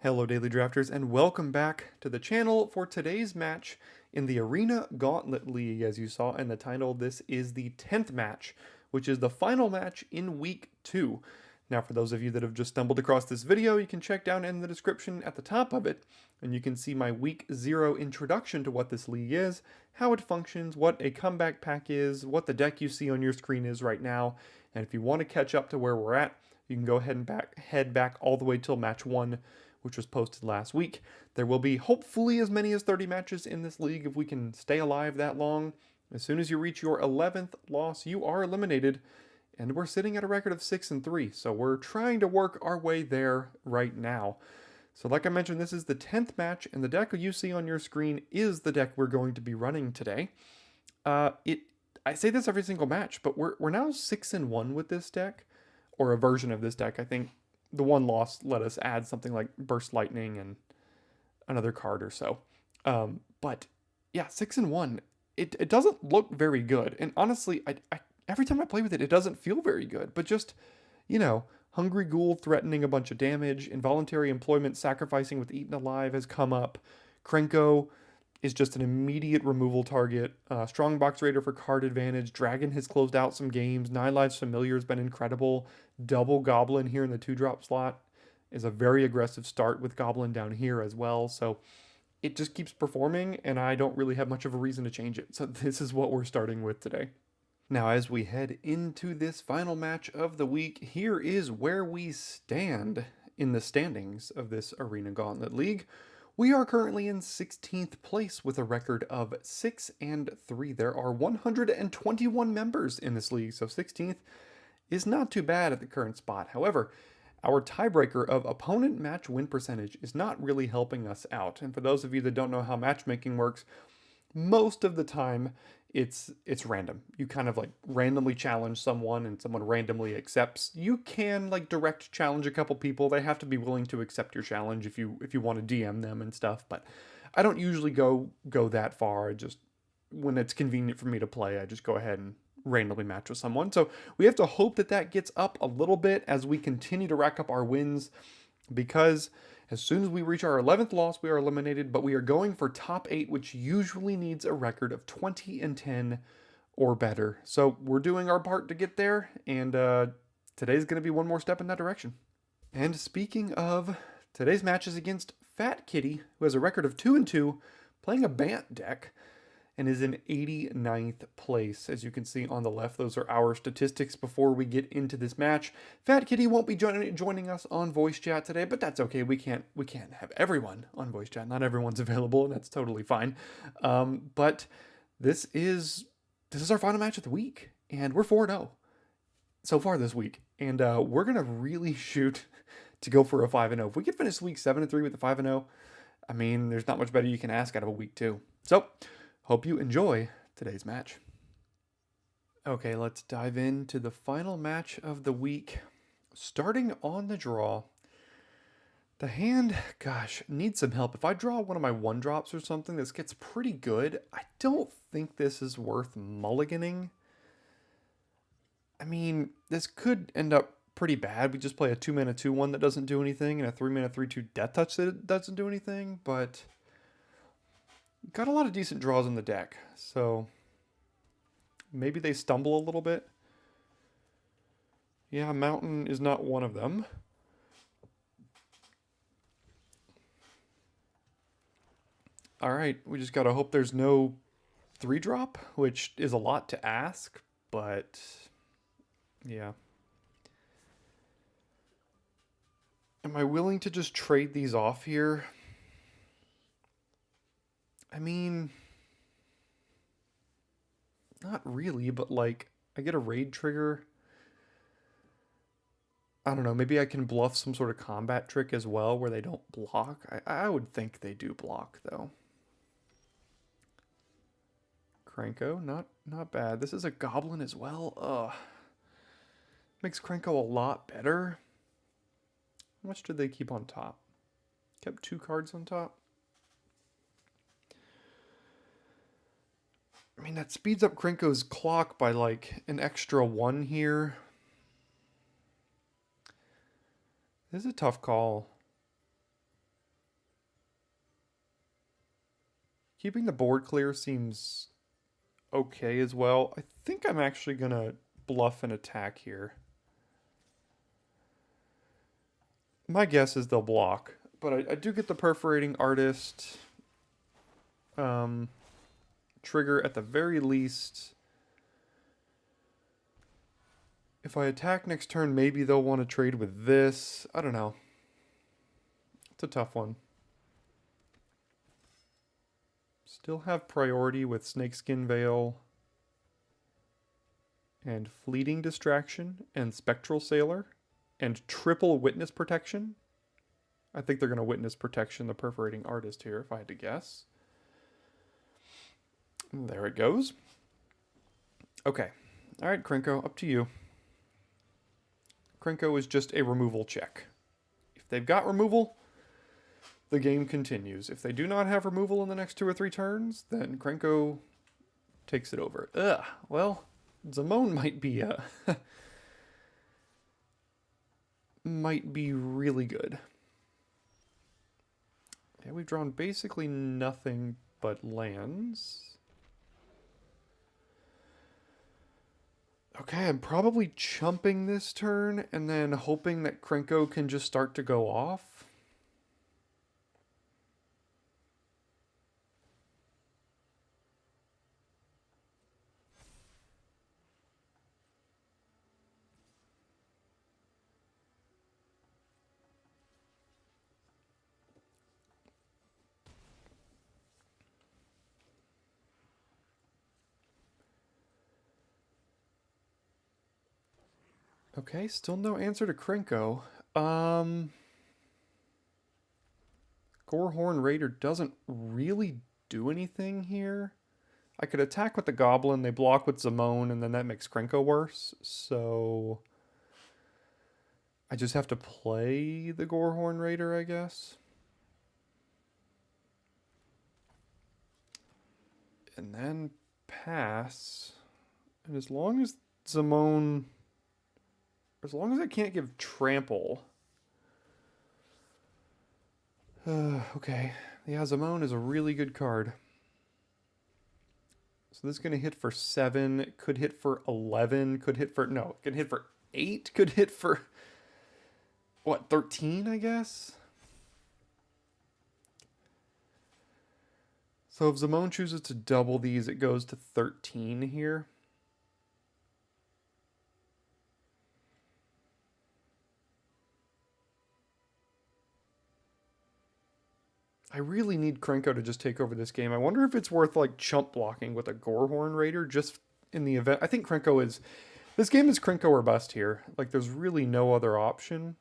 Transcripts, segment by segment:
Hello Daily Drafters and welcome back to the channel for today's match in the Arena Gauntlet League. As you saw in the title, this is the 10th match, which is the final match in week 2. Now for those of you that have just stumbled across this video, you can check down in the description at the top of it and you can see my week 0 introduction to what this league is, how it functions, what a comeback pack is, what the deck you see on your screen is right now, and if you want to catch up to where we're at, you can go ahead and head back all the way till match 1, which was posted last week. There will be hopefully as many as 30 matches in this league if we can stay alive that long. As soon as you reach your 11th loss, you are eliminated, and we're sitting at a record of 6-3, so we're trying to work our way there right now. So like I mentioned, this is the 10th match, and the deck you see on your screen is the deck we're going to be running today. I say this every single match, but we're now 6-1 with this deck, or a version of this deck. I think the one loss let us add something like Burst Lightning and another card or so. But yeah, 6-1. It doesn't look very good, and honestly, I every time I play with it, it doesn't feel very good. But just, Hungry Ghoul threatening a bunch of damage, Involuntary Employment sacrificing with Eaten Alive has come up. Krenko is just an immediate removal target. Strongbox Raider for card advantage. Dragon has closed out some games. Nine Lives Familiar has been incredible. Double Goblin here in the 2-drop slot is a very aggressive start with Goblin down here as well. So it just keeps performing, and I don't really have much of a reason to change it. So this is what we're starting with today. Now, as we head into this final match of the week, here is where we stand in the standings of this Arena Gauntlet League. We are currently in 16th place with a record of 6-3. There are 121 members in this league, so 16th is not too bad at the current spot. However, our tiebreaker of opponent match win percentage is not really helping us out. And for those of you that don't know how matchmaking works, most of the time it's random. You kind of like randomly challenge someone and someone randomly accepts. You can like direct challenge a couple people. They have to be willing to accept your challenge if you want to DM them and stuff, but I don't usually go that far. I just, when it's convenient for me to play, I just go ahead and randomly match with someone. So we have to hope that that gets up a little bit as we continue to rack up our wins, because as soon as we reach our 11th loss, we are eliminated, but we are going for top 8, which usually needs a record of 20-10 or better. So we're doing our part to get there, and today's going to be one more step in that direction. And speaking of, today's match is against Fat Kitty, who has a record of 2-2, playing a Bant deck, and is in 89th place. As you can see on the left, those are our statistics before we get into this match. Fat Kitty won't be joining us on voice chat today, but that's okay. We can't have everyone on voice chat. Not everyone's available, and that's totally fine. But this is our final match of the week, and we're 4-0 so far this week, and we're gonna really shoot to go for a 5-0. If we could finish week 7-3 with a 5-0, I mean, there's not much better you can ask out of a week 2. So hope you enjoy today's match. Okay, let's dive into the final match of the week. Starting on the draw, the hand, gosh, needs some help. If I draw one of my 1-drops or something, this gets pretty good. I don't think this is worth mulliganing. I mean, this could end up pretty bad. We just play a 2-mana 2-1 that doesn't do anything, and a 3-mana 3-2 Death Touch that doesn't do anything, but got a lot of decent draws in the deck, so maybe they stumble a little bit. Yeah, Mountain is not one of them. Alright, we just gotta hope there's no 3-drop, which is a lot to ask, but yeah. Am I willing to just trade these off here? I mean, not really, but like, I get a raid trigger. I don't know, maybe I can bluff some sort of combat trick as well where they don't block. I would think they do block, though. Krenko, not bad. This is a goblin as well. Ugh. Makes Krenko a lot better. How much did they keep on top? Kept 2 cards on top. I mean, that speeds up Krenko's clock by like an extra 1 here. This is a tough call. Keeping the board clear seems okay as well. I think I'm actually going to bluff an attack here. My guess is they'll block, but I do get the Perforating Artist trigger at the very least. If I attack next turn, maybe they'll want to trade with this. I don't know. It's a tough one. Still have priority with Snakeskin Veil and Fleeting Distraction and Spectral Sailor and triple Witness Protection. I think they're going to Witness Protection the Perforating Artist here, if I had to guess. There it goes. Okay. All right, Krenko, up to you. Krenko is just a removal check. If they've got removal, the game continues. If they do not have removal in the next 2 or 3 turns, then Krenko takes it over. Ugh. Well, Zamone might be might be really good. Yeah, we've drawn basically nothing but lands. Okay, I'm probably chumping this turn and then hoping that Krenko can just start to go off. Okay, still no answer to Krenko. Gorehorn Raider doesn't really do anything here. I could attack with the Goblin, they block with Zamone, and then that makes Krenko worse. So I just have to play the Gorehorn Raider, I guess. And then pass. And as long as Zamone... As long as I can't give Trample... okay. Yeah, Zamone is a really good card. So this is going to hit for 7. Could hit for 11. Could hit for... No, it could hit for 8. Could hit for... What, 13, I guess? So if Zamone chooses to double these, it goes to 13 here. I really need Krenko to just take over this game. I wonder if it's worth like chump blocking with a Gorehorn Raider just in the event. I think Krenko is... This game is Krenko or bust here. Like there's really no other option.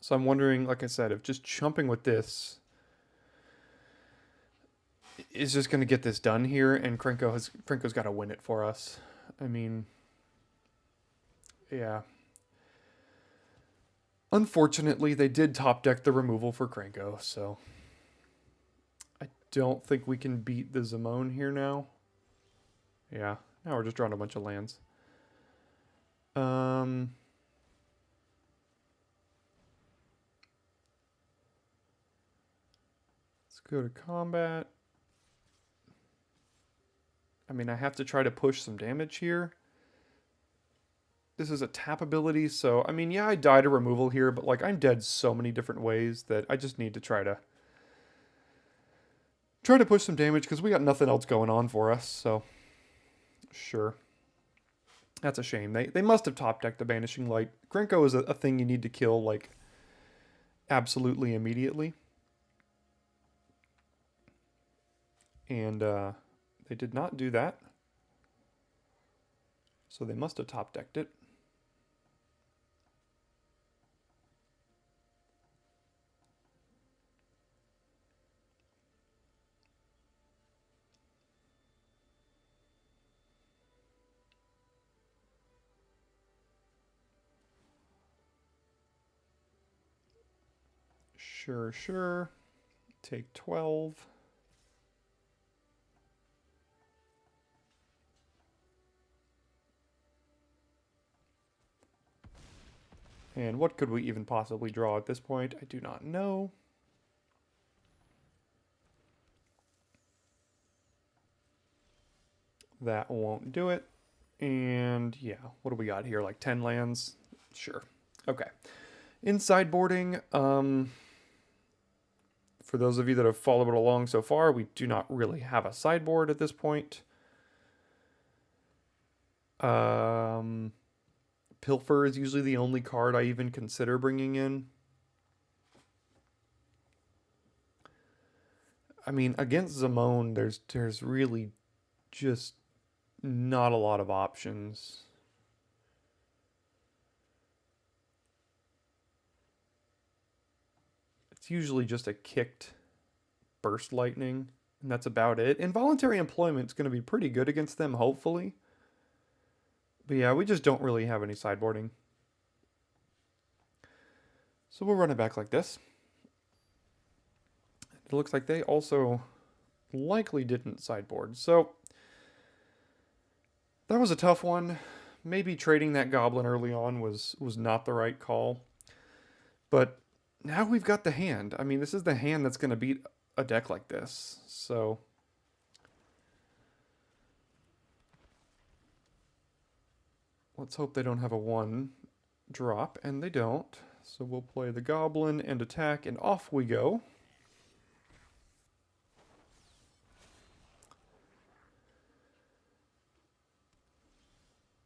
So I'm wondering, like I said, if just chumping with this is just going to get this done here, and Krenko's got to win it for us. I mean, yeah. Unfortunately, they did top deck the removal for Krenko, so I don't think we can beat the Zamone here now. Yeah, now we're just drawing a bunch of lands. Let's go to combat. I mean, I have to try to push some damage here. This is a tap ability, so, I mean, yeah, I die to removal here, but, like, I'm dead so many different ways that I just need to try to push some damage, because we got nothing else going on for us, so, sure. That's a shame. They must have top-decked the Banishing Light. Krenko is a thing you need to kill, like, absolutely immediately. And, they did not do that. So they must have top-decked it. Sure. Take 12. And what could we even possibly draw at this point? I do not know. That won't do it. And yeah, what do we got here? Like 10 lands? Sure. Okay. In sideboarding, for those of you that have followed along so far, we do not really have a sideboard at this point. Pilfer is usually the only card I even consider bringing in. I mean, against Zamone, there's really just not a lot of options. It's usually just a kicked burst lightning, and that's about it. Involuntary employment is going to be pretty good against them, hopefully. But yeah, we just don't really have any sideboarding. So we'll run it back like this. It looks like they also likely didn't sideboard. So that was a tough one. Maybe trading that goblin early on was not the right call. But now we've got the hand. I mean, this is the hand that's going to beat a deck like this. So let's hope they don't have a 1 drop, and they don't. So we'll play the goblin and attack, and off we go.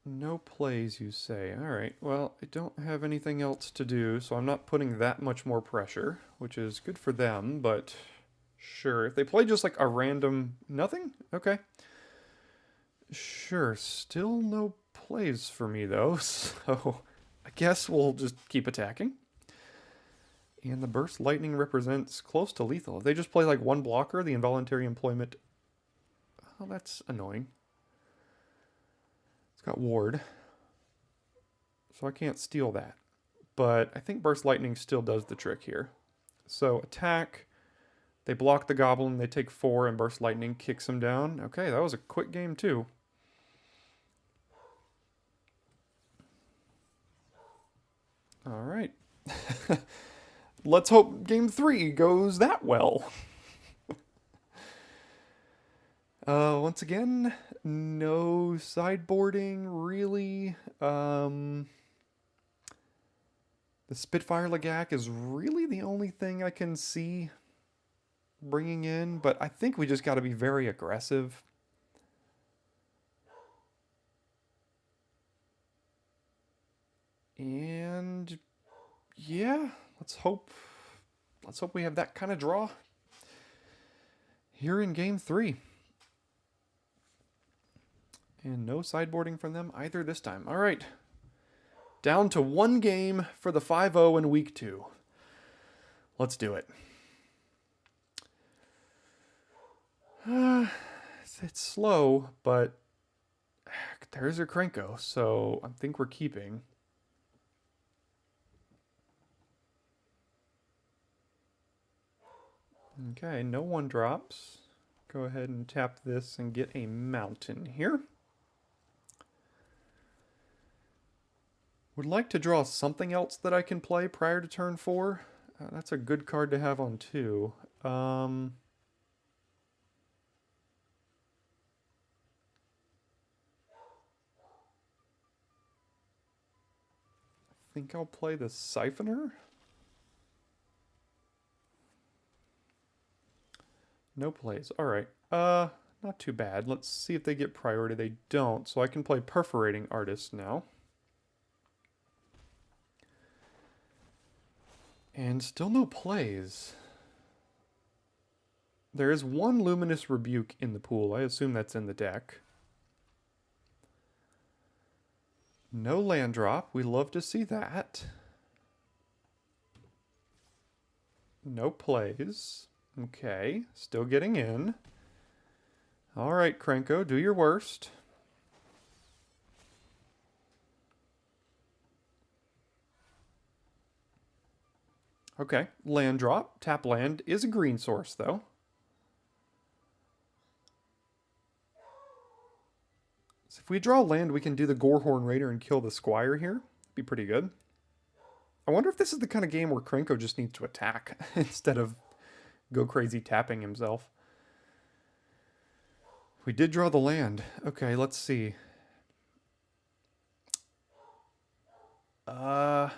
No plays, you say. Alright, well, I don't have anything else to do, so I'm not putting that much more pressure, which is good for them, but sure. If they play just like a random nothing, okay. Sure, still no plays for me though, so I guess we'll just keep attacking. And the burst lightning represents close to lethal. If they just play like one blocker, the involuntary employment... Oh, that's annoying. It's got ward, so I can't steal that. But I think burst lightning still does the trick here. So attack, they block the goblin, they take 4, and burst lightning kicks him down. Okay, that was a quick game too. All right. Let's hope game 3 goes that well. Once again, no sideboarding, really. The Spitfire Lagak is really the only thing I can see bringing in, but I think we just got to be very aggressive. And yeah, let's hope we have that kind of draw here in game 3. And no sideboarding from them either this time. All right. Down to 1 game for the 5-0 in week 2. Let's do it. It's slow, but there's a Krenko, so I think we're keeping. Okay, no 1 drops. Go ahead and tap this and get a mountain here. Would like to draw something else that I can play prior to turn 4. That's a good card to have on 2. I think I'll play the Siphoner. No plays. All right. Not too bad. Let's see if they get priority. They don't, so I can play Perforating Artist now. And still no plays. There is 1 Luminous Rebuke in the pool. I assume that's in the deck. No land drop. We love to see that. No plays. Okay, still getting in. All right, Krenko, do your worst. Okay, land drop. Tap land is a green source, though. So if we draw land, we can do the Gorehorn Raider and kill the Squire here. Be pretty good. I wonder if this is the kind of game where Krenko just needs to attack instead of go crazy tapping himself. We did draw the land. Okay, let's see. I'm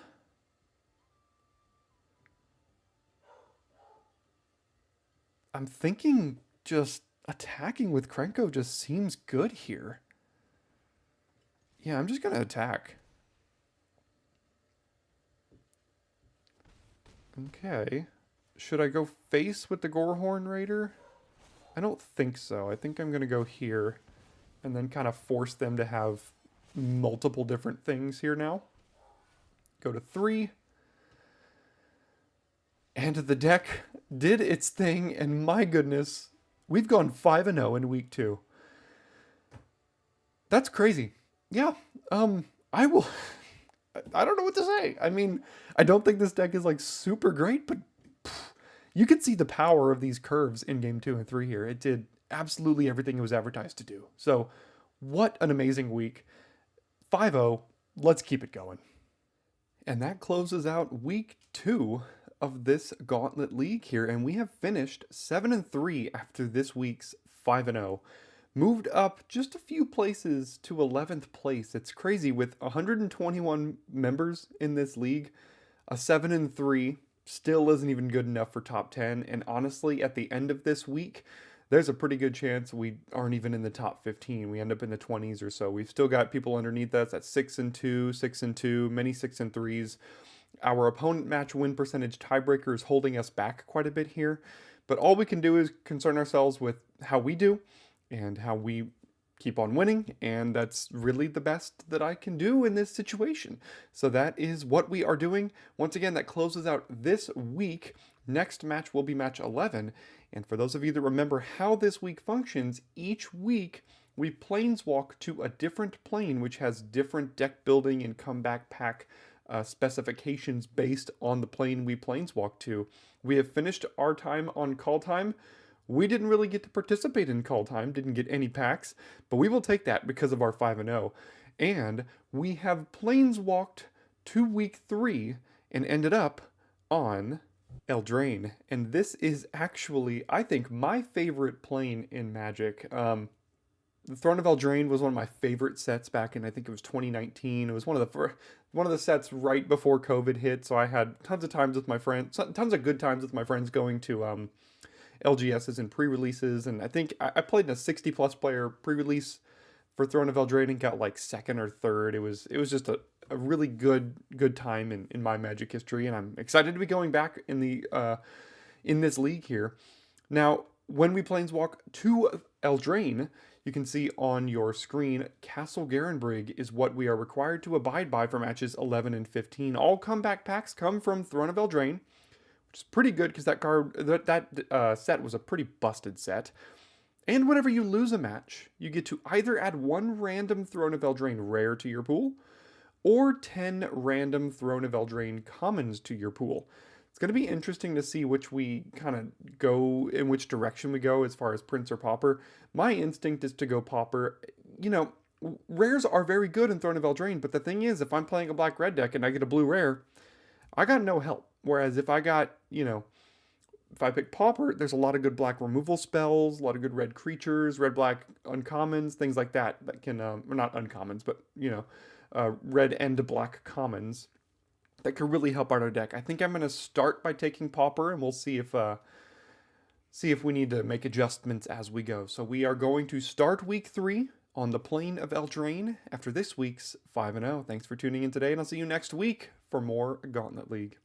thinking just attacking with Krenko just seems good here. Yeah, I'm just gonna attack. Okay. Should I go face with the Gorehorn Raider? I don't think so. I think I'm gonna go here and then kind of force them to have multiple different things here now. Go to 3. And the deck did its thing, and my goodness, we've gone 5-0 in week 2. That's crazy. Yeah, I will. I don't know what to say. I mean, I don't think this deck is like super great, but you can see the power of these curves in game 2 and 3 here. It did absolutely everything it was advertised to do. So, what an amazing week. 5-0, let's keep it going. And that closes out week 2 of this Gauntlet League here, and we have finished 7-3 after this week's 5-0. Moved up just a few places to 11th place. It's crazy, with 121 members in this league, a 7-3 still isn't even good enough for top 10, and honestly, at the end of this week, there's a pretty good chance we aren't even in the top 15. We end up in the 20s or so. We've still got people underneath us at 6-2, 6-2, many 6-3s. Our opponent match win percentage tiebreaker is holding us back quite a bit here, but all we can do is concern ourselves with how we do and how we keep on winning, and that's really the best that I can do in this situation. So that is what we are doing. Once again, that closes out this week. Next match will be match 11, and for those of you that remember how this week functions, each week we planeswalk to a different plane which has different deck building and comeback pack specifications based on the plane we planeswalk to. We have finished our time on call time. We didn't really get to participate in call time, didn't get any packs, but we will take that because of our 5-0. And we have planeswalked to week 3 and ended up on Eldraine. And this is actually, I think, my favorite plane in Magic. The Throne of Eldraine was one of my favorite sets back in, I think it was 2019. It was one of the sets right before COVID hit, so I had tons of times with my friends, tons of good times with my friends going to LGSs and pre-releases, and I think I played in a 60+ player pre-release for Throne of Eldraine and got like second or third. It was just a really good time in my Magic history, and I'm excited to be going back in this league here. Now, when we planeswalk to Eldraine, you can see on your screen, Castle Garenbrig is what we are required to abide by for matches 11 and 15. All comeback packs come from Throne of Eldraine, which is pretty good because that set was a pretty busted set. And whenever you lose a match, you get to either add 1 random Throne of Eldraine rare to your pool, or 10 random Throne of Eldraine commons to your pool. It's going to be interesting to see which we kind of go, in which direction we go as far as Prince or Pauper. My instinct is to go Pauper. You know, rares are very good in Throne of Eldraine, but the thing is, if I'm playing a black-red deck and I get a blue rare, I got no help. Whereas if I got, if I pick Pauper, there's a lot of good black removal spells, a lot of good red creatures, red-black uncommons, things like that can, or not uncommons, but, red and black commons that could really help out our deck. I think I'm going to start by taking Pauper, and we'll see if we need to make adjustments as we go. So we are going to start week 3 on the plane of Eldraine after this week's 5-0. Thanks for tuning in today, and I'll see you next week for more Gauntlet League.